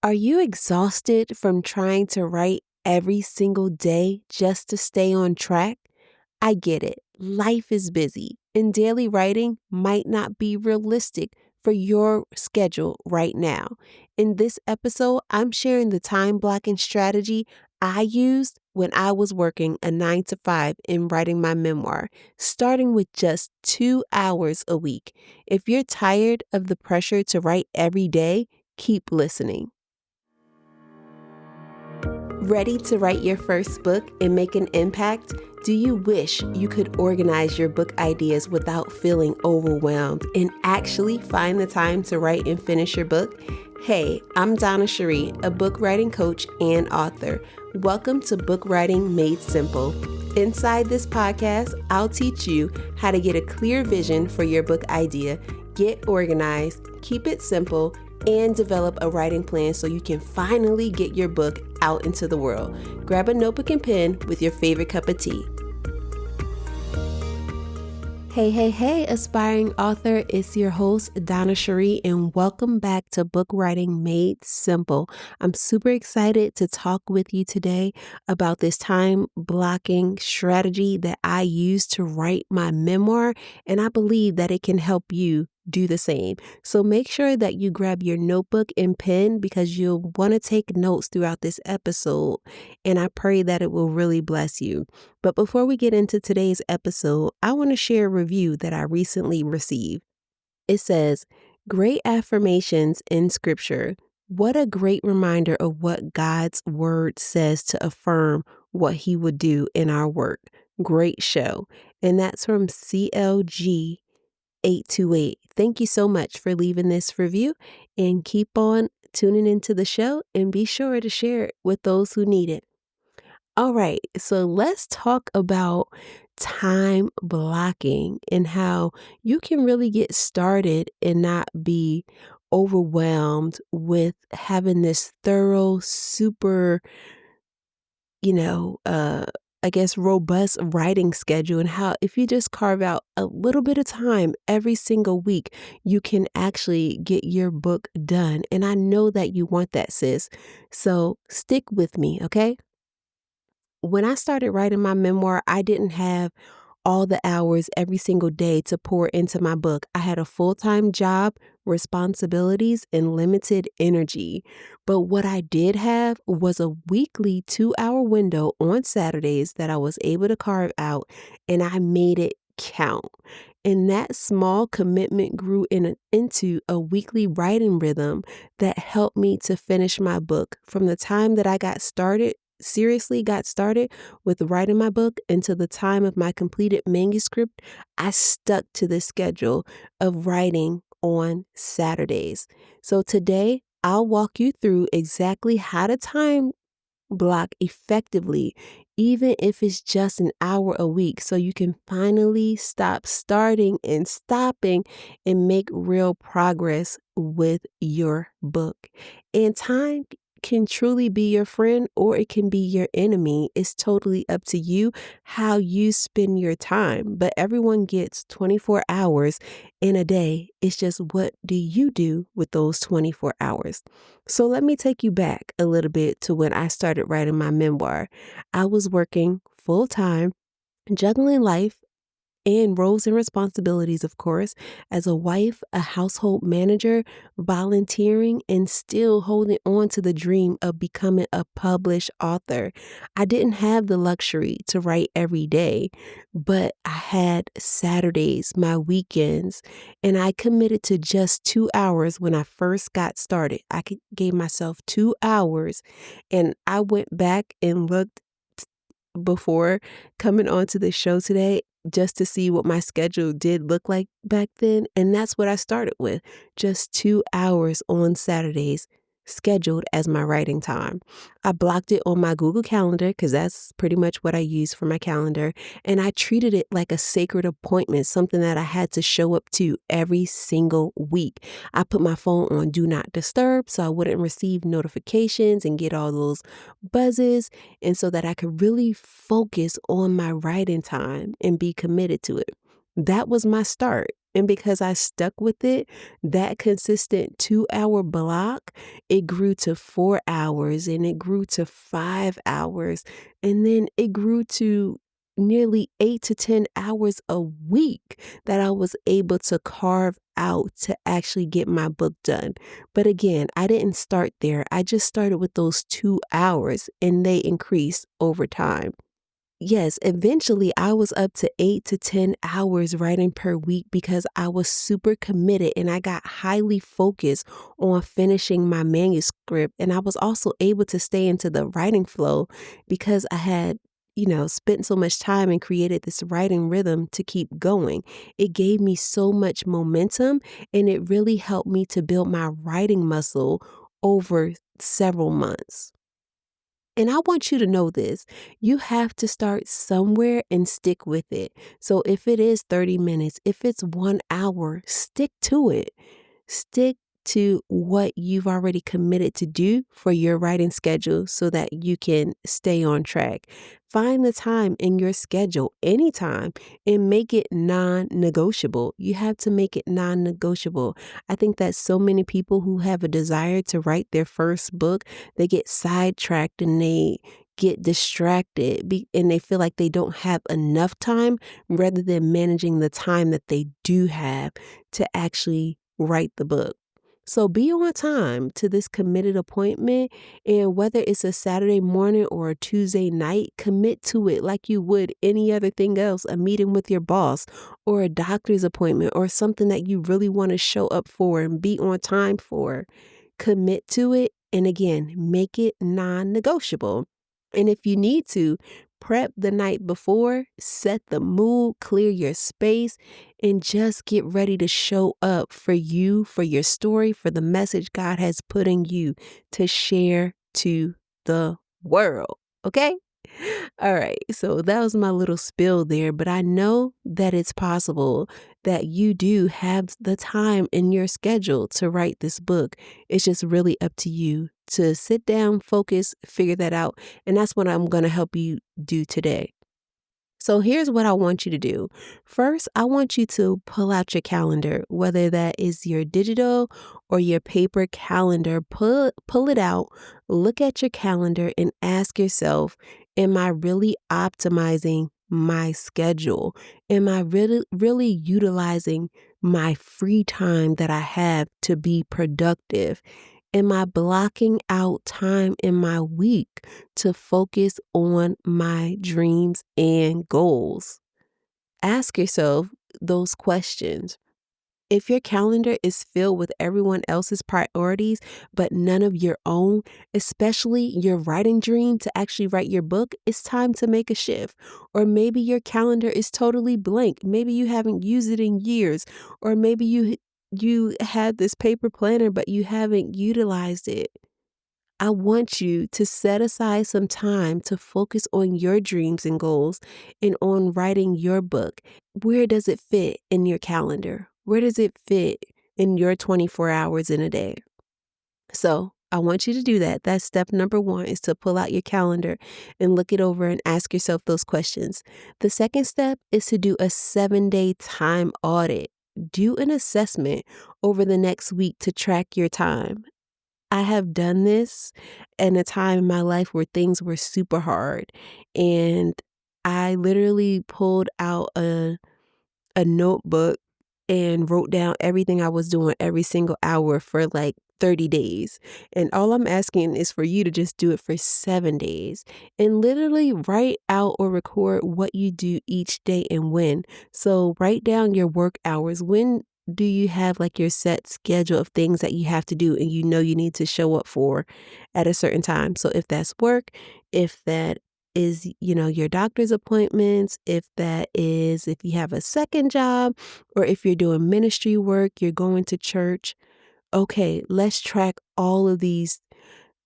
Are you exhausted from trying to write every single day just to stay on track? I get it. Life is busy, and daily writing might not be realistic for your schedule right now. In this episode, I'm sharing the time blocking strategy I used when I was working a 9 to 5 and writing my memoir, starting with just 2 hours a week. If you're tired of the pressure to write every day, keep listening. Ready to write your first book and make an impact? Do you wish you could organize your book ideas without feeling overwhelmed and actually find the time to write and finish your book? Hey, I'm Donna Cherie, a book writing coach and author. Welcome to Book Writing Made Simple. Inside this podcast, I'll teach you how to get a clear vision for your book idea, get organized, keep it simple, and develop a writing plan so you can finally get your book out into the world. Grab a notebook and pen with your favorite cup of tea. Hey, aspiring author, it's your host, Donna Cherie, and welcome back to Book Writing Made Simple. I'm super excited to talk with you today about this time blocking strategy that I use to write my memoir, and I believe that it can help you do the same. So make sure that you grab your notebook and pen because you'll want to take notes throughout this episode, and I pray that it will really bless you. But before we get into today's episode, I want to share a review that I recently received. It says, "Great affirmations in scripture. What a great reminder of what God's word says to affirm what he would do in our work. Great show." And that's from CLG 828. Thank you so much for leaving this review, and keep on tuning into the show and be sure to share it with those who need it. All right, so let's talk about time blocking and how you can really get started and not be overwhelmed with having this thorough, super, robust writing schedule, and how if you just carve out a little bit of time every single week, you can actually get your book done. And I know that you want that, sis. So stick with me, okay? When I started writing my memoir, I didn't have all the hours every single day to pour into my book. I had a full-time job, responsibilities, and limited energy. But what I did have was a weekly 2-hour window on Saturdays that I was able to carve out, and I made it count. And that small commitment grew into a weekly writing rhythm that helped me to finish my book. From the time that I seriously got started with writing my book until the time of my completed manuscript, I stuck to the schedule of writing on Saturdays. So today, I'll walk you through exactly how to time block effectively, even if it's just an hour a week, so you can finally stop starting and stopping and make real progress with your book. And time can truly be your friend or it can be your enemy. It's totally up to you how you spend your time. But everyone gets 24 hours in a day. It's just, what do you do with those 24 hours? So let me take you back a little bit to when I started writing my memoir. I was working full time, juggling life and roles and responsibilities, of course, as a wife, a household manager, volunteering, and still holding on to the dream of becoming a published author. I didn't have the luxury to write every day, but I had Saturdays, my weekends, and I committed to just 2 hours when I first got started. Gave myself 2 hours, and I went back and looked before coming onto the show today just to see what my schedule did look like back then. And that's what I started with, just 2 hours on Saturdays scheduled as my writing time. I blocked it on my Google Calendar because that's pretty much what I use for my calendar. And I treated it like a sacred appointment, something that I had to show up to every single week. I put my phone on Do Not Disturb so I wouldn't receive notifications and get all those buzzes, and so that I could really focus on my writing time and be committed to it. That was my start. And because I stuck with it, that consistent 2-hour block, it grew to 4 hours and it grew to 5 hours. And then it grew to nearly 8 to 10 hours a week that I was able to carve out to actually get my book done. But again, I didn't start there. I just started with those 2 hours and they increased over time. Yes, eventually I was up to 8 to 10 hours writing per week because I was super committed and I got highly focused on finishing my manuscript. And I was also able to stay into the writing flow because I had, spent so much time and created this writing rhythm to keep going. It gave me so much momentum and it really helped me to build my writing muscle over several months. And I want you to know this. You have to start somewhere and stick with it. So if it is 30 minutes, if it's 1 hour, stick to it. Stick to what you've already committed to do for your writing schedule so that you can stay on track. Find the time in your schedule anytime and make it non negotiable. You have to make it non negotiable. I think that so many people who have a desire to write their first book, they get sidetracked and they get distracted and they feel like they don't have enough time rather than managing the time that they do have to actually write the book. So be on time to this committed appointment, and whether it's a Saturday morning or a Tuesday night, commit to it like you would any other thing else, a meeting with your boss or a doctor's appointment or something that you really want to show up for and be on time for. Commit to it, and again, make it non-negotiable. And if you need to, prep the night before, set the mood, clear your space, and just get ready to show up for you, for your story, for the message God has put in you to share to the world. Okay? All right. So that was my little spill there, but I know that it's possible that you do have the time in your schedule to write this book. It's just really up to you to sit down, focus, figure that out. And that's what I'm going to help you do today. So here's what I want you to do. First, I want you to pull out your calendar, whether that is your digital or your paper calendar. Pull it out, look at your calendar and ask yourself, am I really optimizing my schedule? Am I really utilizing my free time that I have to be productive? Am I blocking out time in my week to focus on my dreams and goals? Ask yourself those questions. If your calendar is filled with everyone else's priorities, but none of your own, especially your writing dream to actually write your book, it's time to make a shift. Or maybe your calendar is totally blank. Maybe you haven't used it in years, or maybe you have this paper planner, but you haven't utilized it. I want you to set aside some time to focus on your dreams and goals and on writing your book. Where does it fit in your calendar? Where does it fit in your 24 hours in a day? So I want you to do that. That's step number one, is to pull out your calendar and look it over and ask yourself those questions. The second step is to do a 7-day time audit. Do an assessment over the next week to track your time. I have done this in a time in my life where things were super hard, and I literally pulled out a notebook and wrote down everything I was doing every single hour for like 30 days. And all I'm asking is for you to just do it for 7 days and literally write out or record what you do each day and when. So write down your work hours. When do you have like your set schedule of things that you have to do and you know you need to show up for at a certain time? So if that's work, if that is, your doctor's appointments, if you have a second job, or if you're doing ministry work, you're going to church. Okay, let's track all of these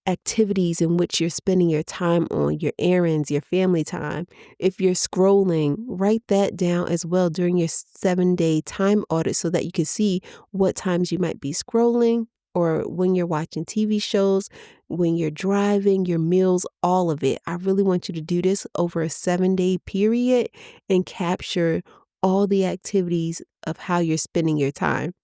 activities in which you're spending your time on, your errands, your family time. If you're scrolling, write that down as well during your 7-day time audit so that you can see what times you might be scrolling, or when you're watching TV shows, when you're driving, your meals, all of it. I really want you to do this over a 7-day period and capture all the activities of how you're spending your time.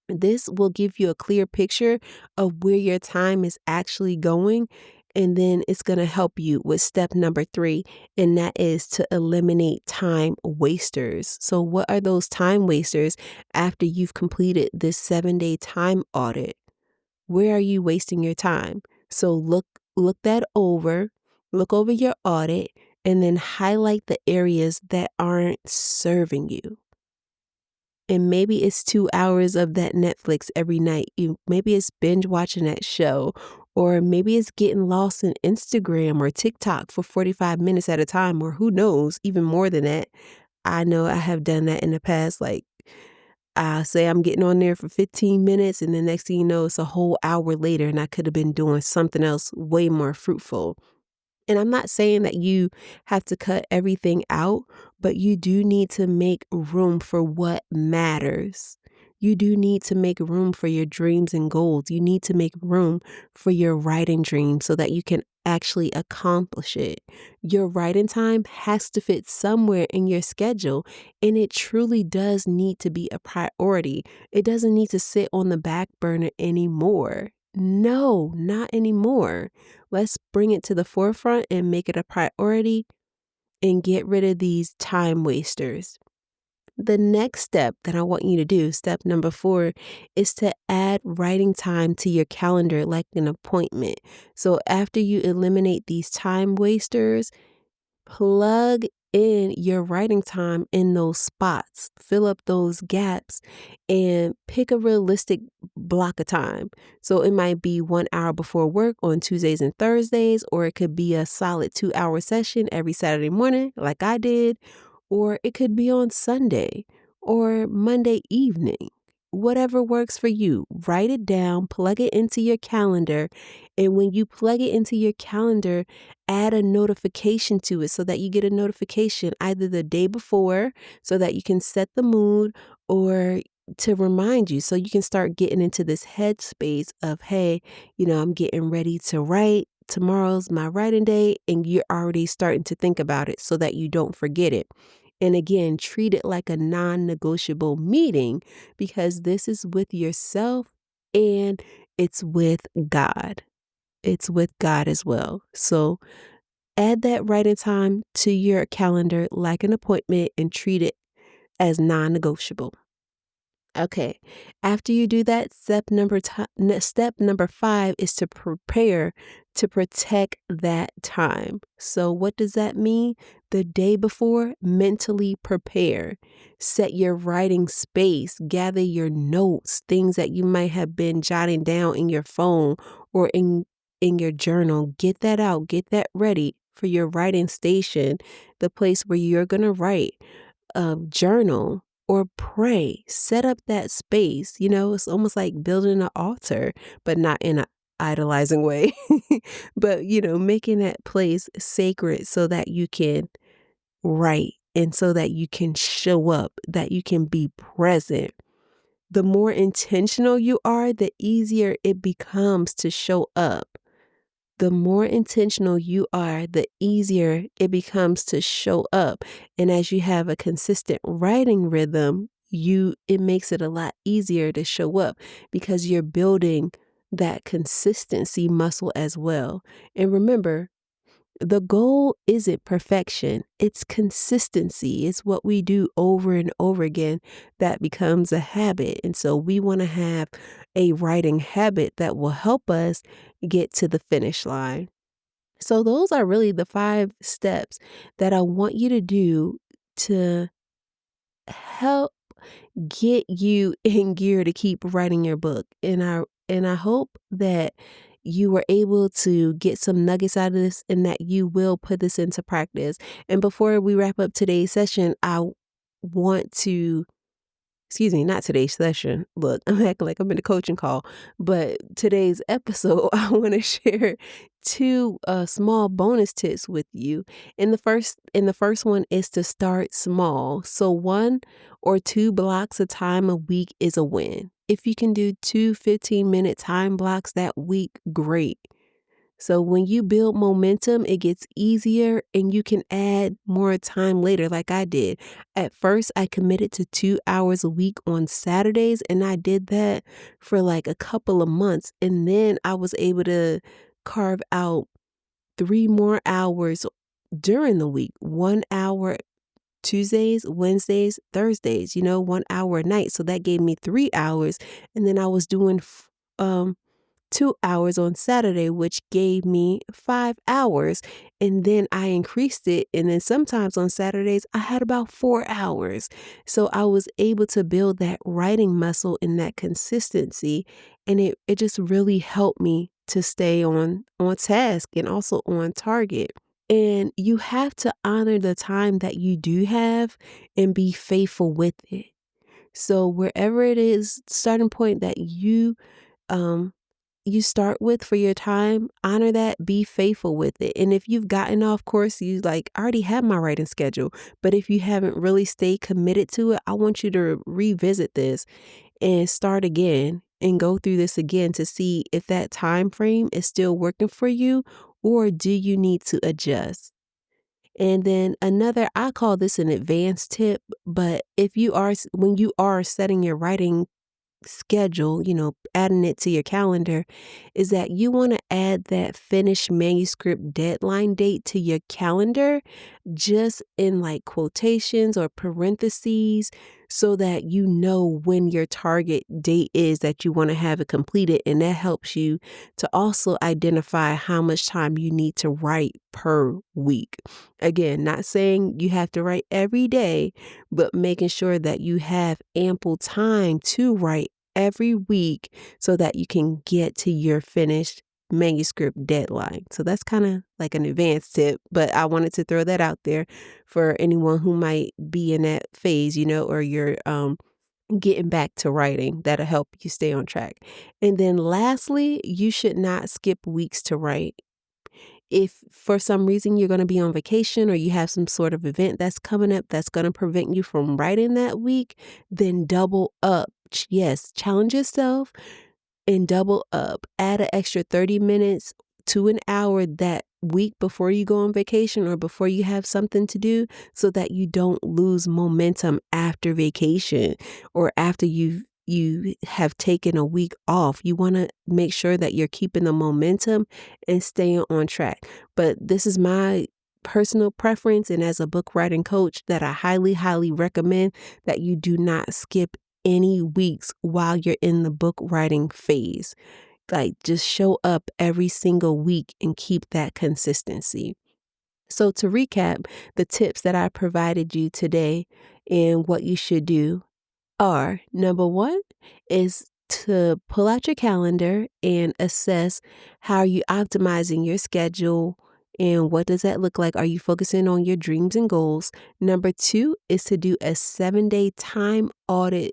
This will give you a clear picture of where your time is actually going. And then it's going to help you with step number 3, and that is to eliminate time wasters. So, what are those time wasters after you've completed this 7-day time audit? Where are you wasting your time? So, look that over, look over your audit, and then highlight the areas that aren't serving you. And maybe it's 2 hours of that Netflix every night. Maybe it's binge watching that show, or maybe it's getting lost in Instagram or TikTok for 45 minutes at a time, or who knows, even more than that. I know I have done that in the past. Like, I say I'm getting on there for 15 minutes, and the next thing you know, it's a whole hour later, and I could have been doing something else way more fruitful. And I'm not saying that you have to cut everything out, but you do need to make room for what matters. You do need to make room for your dreams and goals. You need to make room for your writing dream so that you can actually accomplish it. Your writing time has to fit somewhere in your schedule, and it truly does need to be a priority. It doesn't need to sit on the back burner anymore. No, not anymore. Let's bring it to the forefront and make it a priority and get rid of these time wasters. The next step that I want you to do, step number 4, is to add writing time to your calendar like an appointment. So after you eliminate these time wasters, plug in your writing time in those spots, fill up those gaps, and pick a realistic block of time. So it might be 1 hour before work on Tuesdays and Thursdays, or it could be a solid 2-hour session every Saturday morning, like I did, or it could be on Sunday or Monday evening. Whatever works for you, write it down, plug it into your calendar. And when you plug it into your calendar, add a notification to it so that you get a notification either the day before so that you can set the mood, or to remind you so you can start getting into this headspace of, hey, I'm getting ready to write. Tomorrow's my writing day, and you're already starting to think about it so that you don't forget it. And again, treat it like a non-negotiable meeting, because this is with yourself and it's with God. It's with God as well. So add that writing time to your calendar like an appointment and treat it as non-negotiable. Okay. After you do that, step number 5 is to prepare to protect that time. So what does that mean? The day before, mentally prepare. Set your writing space, gather your notes, things that you might have been jotting down in your phone or in your journal. Get that out, get that ready for your writing station, the place where you're going to write. Journal or pray. Set up that space. It's almost like building an altar, but not in an idolizing way. But, making that place sacred so that you can write and so that you can show up, that you can be present. The more intentional you are, the easier it becomes to show up. The more intentional you are, the easier it becomes to show up. And as you have a consistent writing rhythm, it makes it a lot easier to show up because you're building that consistency muscle as well. And remember, the goal isn't perfection. It's consistency. It's what we do over and over again that becomes a habit. And so we want to have a writing habit that will help us get to the finish line. So those are really the 5 steps that I want you to do to help get you in gear to keep writing your book. And I hope that you were able to get some nuggets out of this and that you will put this into practice. And before we wrap up today's session, I want to excuse me, not today's session. Look, I'm acting like I'm in a coaching call, but today's episode, I want to share 2 small bonus tips with you. And the first one is to start small. So 1 or 2 blocks of time a week is a win. If you can do 2 15-minute time blocks that week, great. So when you build momentum, it gets easier and you can add more time later, like I did. At first, I committed to 2 hours a week on Saturdays, and I did that for like a couple of months. And then I was able to carve out 3 more hours during the week, 1 hour Tuesdays, Wednesdays, Thursdays, 1 hour a night. So that gave me 3 hours. And then I was doing 2 hours on Saturday, which gave me 5 hours. And then I increased it. And then sometimes on Saturdays, I had about 4 hours. So I was able to build that writing muscle and that consistency. And it just really helped me to stay on task and also on target. And you have to honor the time that you do have and be faithful with it. So wherever it is, starting point that um you start with for your time, honor that, be faithful with it. And if you've gotten off course, you like, I already have my writing schedule. But if you haven't really stayed committed to it, I want you to revisit this and start again and go through this again to see if that time frame is still working for you or do you need to adjust. And then another, I call this an advanced tip, but if you are, when you are setting your writing schedule, adding it to your calendar, is that you want to add that finished manuscript deadline date to your calendar, just in like quotations or parentheses, so that you know when your target date is that you want to have it completed. And that helps you to also identify how much time you need to write per week. Again, not saying you have to write every day, but making sure that you have ample time to write every week so that you can get to your finished manuscript deadline. So that's kind of like an advanced tip, but I wanted to throw that out there for anyone who might be in that phase, or you're getting back to writing. That'll help you stay on track. And then lastly, you should not skip weeks to write. If for some reason you're going to be on vacation or you have some sort of event that's coming up that's going to prevent you from writing that week, then double up. Yes, challenge yourself and double up. Add an extra 30 minutes to an hour that week before you go on vacation or before you have something to do so that you don't lose momentum after vacation or after you have taken a week off. You want to make sure that you're keeping the momentum and staying on track. But this is my personal preference, and as a book writing coach, that I highly, highly recommend that you do not skip any weeks while you're in the book writing phase. Like, just show up every single week and keep that consistency. So to recap, the tips that I provided you today and what you should do are: number one is to pull out your calendar and assess how you optimizing your schedule and what does that look like? Are you focusing on your dreams and goals? Number two is to do a 7-day time audit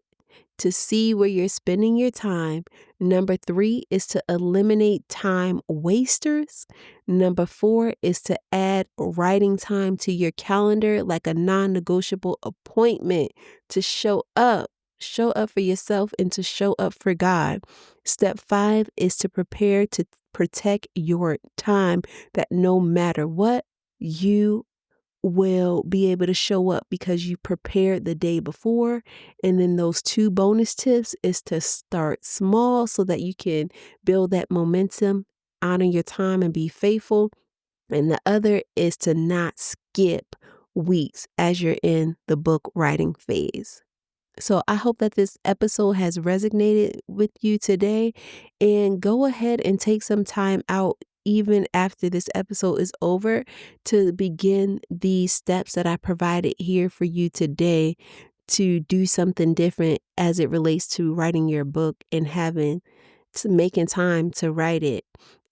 to see where you're spending your time. Number three is to eliminate time wasters. Number four is to add writing time to your calendar like a non-negotiable appointment to show up. Show up for yourself and to show up for God. Step 5 is to prepare to protect your time, that no matter what, you will be able to show up because you prepared the day before. And then those 2 bonus tips is to start small so that you can build that momentum, honor your time and be faithful. And the other is to not skip weeks as you're in the book writing phase. So I hope that this episode has resonated with you today, and go ahead and take some time out even after this episode is over to begin the steps that I provided here for you today to do something different as it relates to writing your book and making time to write it.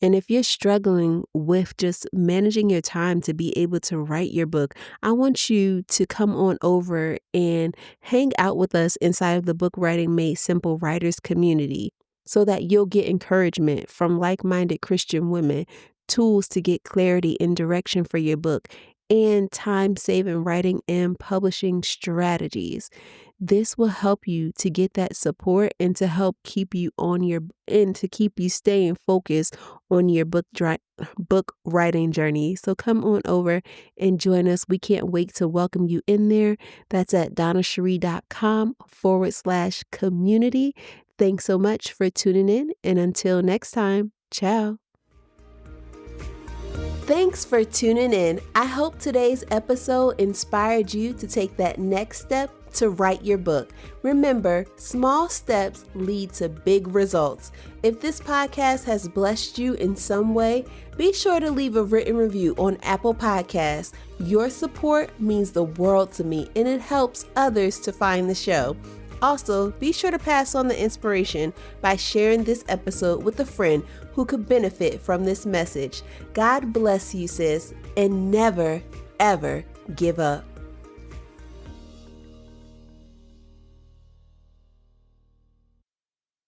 And if you're struggling with just managing your time to be able to write your book, I want you to come on over and hang out with us inside of the Book Writing Made Simple Writers community so that you'll get encouragement from like-minded Christian women, tools to get clarity and direction for your book, and time-saving writing and publishing strategies. This will help you to get that support and to help keep you to keep you staying focused on your book writing journey. So come on over and join us. We can't wait to welcome you in there. That's at donnacherie.com/community. Thanks so much for tuning in. And until next time, ciao. Thanks for tuning in. I hope today's episode inspired you to take that next step to write your book. Remember, small steps lead to big results. If this podcast has blessed you in some way, be sure to leave a written review on Apple Podcasts. Your support means the world to me, and it helps others to find the show. Also, be sure to pass on the inspiration by sharing this episode with a friend who could benefit from this message. God bless you, sis, and never, ever give up.